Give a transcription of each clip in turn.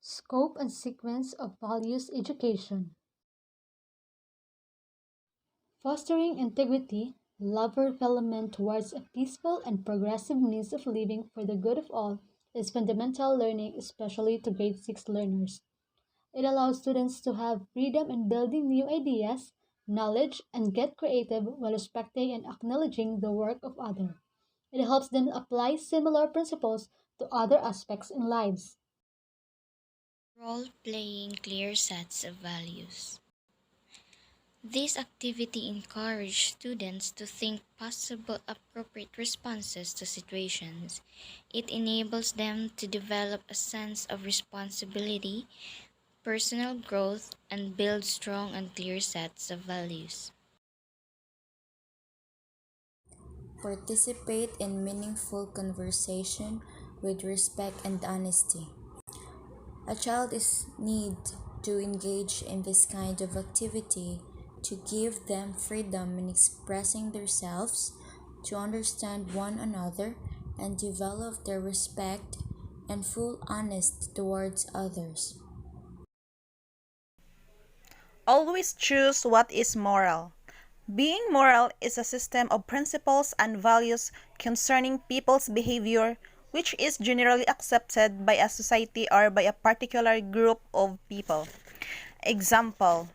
Scope and sequence of values education. Fostering integrity, love for development towards a peaceful and progressive means of living for the good of all is fundamental learning, especially to grade 6 learners. It allows students to have freedom in building new ideas, knowledge, and get creative while respecting and acknowledging the work of others. It helps them apply similar principles to other aspects in lives. Role playing clear sets of values. This activity encourages students to think possible appropriate responses to situations. It enables them to develop a sense of responsibility, personal growth, and build strong and clear sets of values. Participate in meaningful conversation with respect and honesty. A child is need to engage in this kind of activity to give them freedom in expressing themselves, to understand one another, and develop their respect and full honest towards others. Always choose what is moral. Being moral is a system of principles and values concerning people's behavior which is generally accepted by a society or by a particular group of people. Example: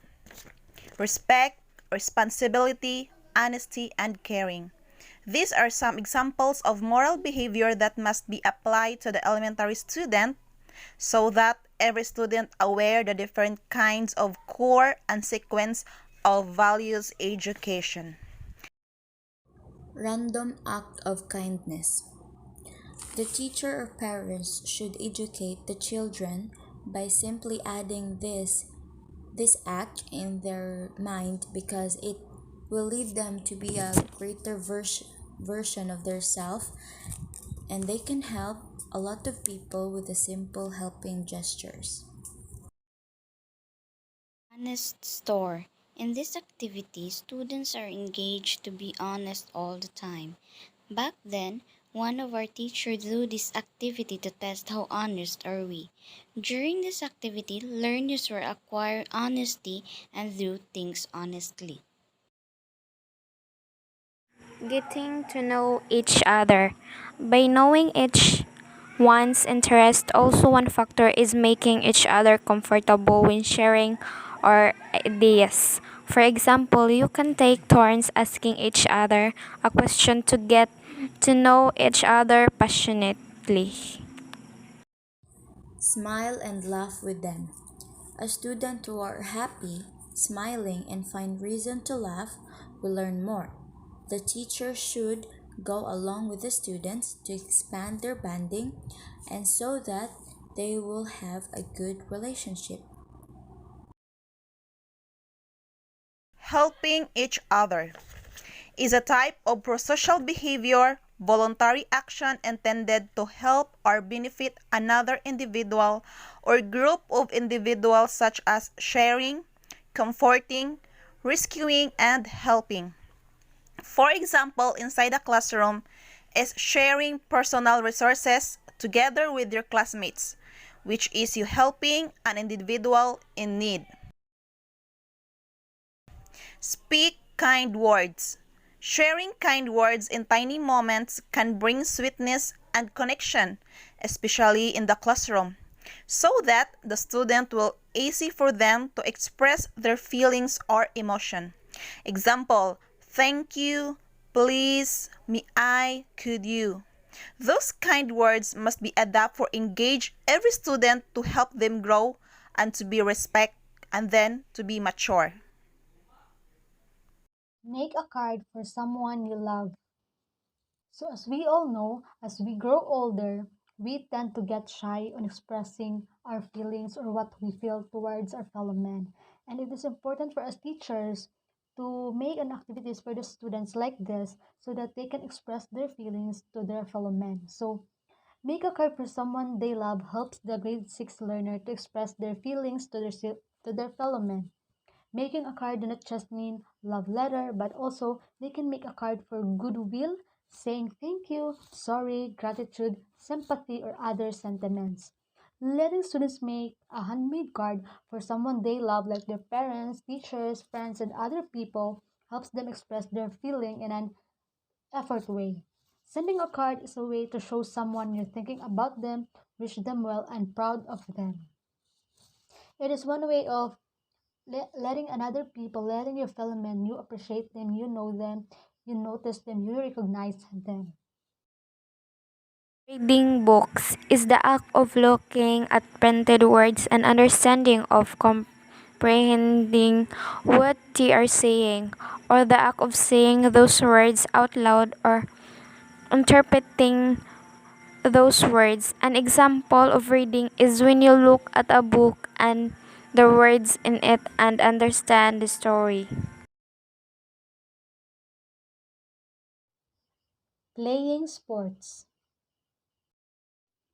respect, responsibility, honesty, and caring. These are some examples of moral behavior that must be applied to the elementary student so that every student aware the different kinds of core and sequence of values education. Random act of kindness. The teacher or parents should educate the children by simply adding this act in their mind because it will lead them to be a greater version of their self, and they can help a lot of people with the simple helping gestures. Honest store. In this activity, students are engaged to be honest all the time. Back then, one of our teachers do this activity to test how honest are we. During this activity, learners were acquire honesty and do things honestly. Getting to know each other. By knowing each one's interest, also one factor is making each other comfortable when sharing our ideas. For example, you can take turns asking each other a question to get to know each other passionately. Smile and laugh with them. A student who are happy, smiling, and find reason to laugh will learn more. The teacher should go along with the students to expand their bonding and so that they will have a good relationship. Helping each other is a type of prosocial behavior, voluntary action intended to help or benefit another individual or group of individuals, such as sharing, comforting, rescuing, and helping. For example, inside a classroom is sharing personal resources together with your classmates, which is you helping an individual in need. Speak kind words. Sharing kind words in tiny moments can bring sweetness and connection, especially in the classroom, so that the student will easy for them to express their feelings or emotion. Example: thank you, please, may I, could you. Those kind words must be adapted for engage every student to help them grow and to be respect and then to be mature. Make a card for someone you love. So, as we all know, as we grow older, we tend to get shy on expressing our feelings or what we feel towards our fellow men. And it is important for us teachers to make an activities for the students like this so that they can express their feelings to their fellow men. So, make a card for someone they love helps the grade 6 learner to express their feelings to their fellow men. Making a card do not just mean love letter, but also they can make a card for goodwill, saying thank you, sorry, gratitude, sympathy, or other sentiments. Letting students make a handmade card for someone they love, like their parents, teachers, friends, and other people, helps them express their feeling in an effort way. Sending a card is a way to show someone you're thinking about them, wish them well, and proud of them. It is one way of letting another people, letting your fellow men, you appreciate them, you know them, you notice them, you recognize them. Reading books is the act of looking at printed words and understanding of comprehending what they are saying, or the act of saying those words out loud or interpreting those words. An example of reading is when you look at a book and the words in it and understand the story. Playing sports.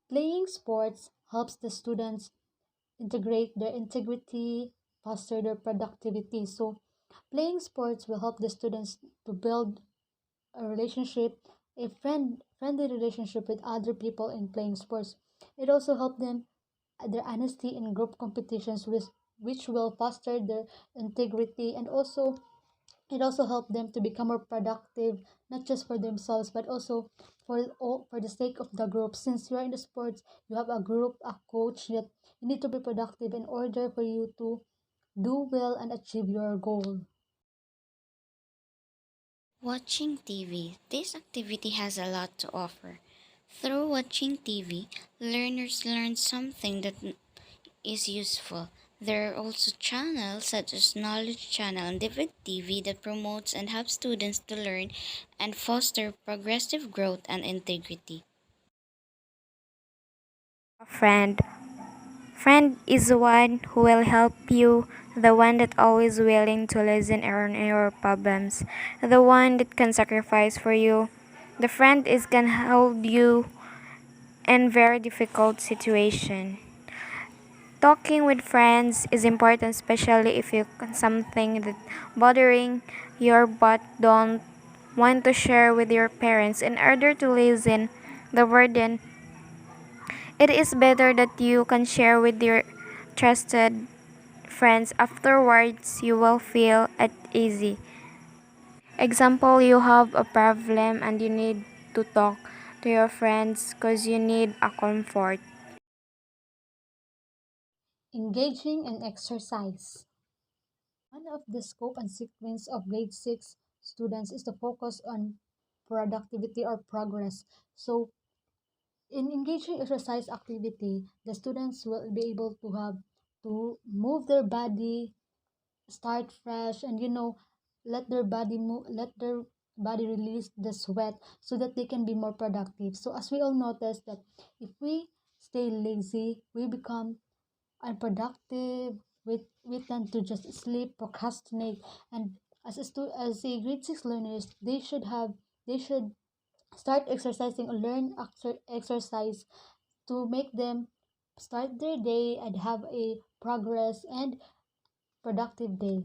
Playing sports helps the students integrate their integrity, foster their productivity. So, playing sports will help the students to build a relationship, friendly relationship with other people in playing sports. It also helps them their honesty in group competitions, which will foster their integrity, and also it also helps them to become more productive, not just for themselves but also for the sake of the group. Since you are in the sports, you have a group, a coach, that you need to be productive in order for you to do well and achieve your goal. Watching TV. This activity has a lot to offer. Through watching TV, learners learn something that is useful. There are also channels such as Knowledge Channel and Vivid TV that promotes and helps students to learn and foster progressive growth and integrity. A friend. Friend is one who will help you, the one that always willing to listen on your problems, the one that can sacrifice for you. The friend is can hold you in very difficult situation. Talking with friends is important, especially if you something that bothering your but don't want to share with your parents. In order to lessen the burden, it is better that you can share with your trusted friends. Afterwards, you will feel at easy. Example, you have a problem and you need to talk to your friends because you need a comfort. Engaging in exercise. One of the scope and sequence of grade 6 students is to focus on productivity or progress. So, in engaging exercise activity, the students will be able to have to move their body, start fresh, and let their body release the sweat so that they can be more productive. So, as we all notice that if we stay lazy, we become unproductive. We tend to just sleep, procrastinate, and as a grade 6 learners, they should start exercising or learn exercise to make them start their day and have a progress and productive day.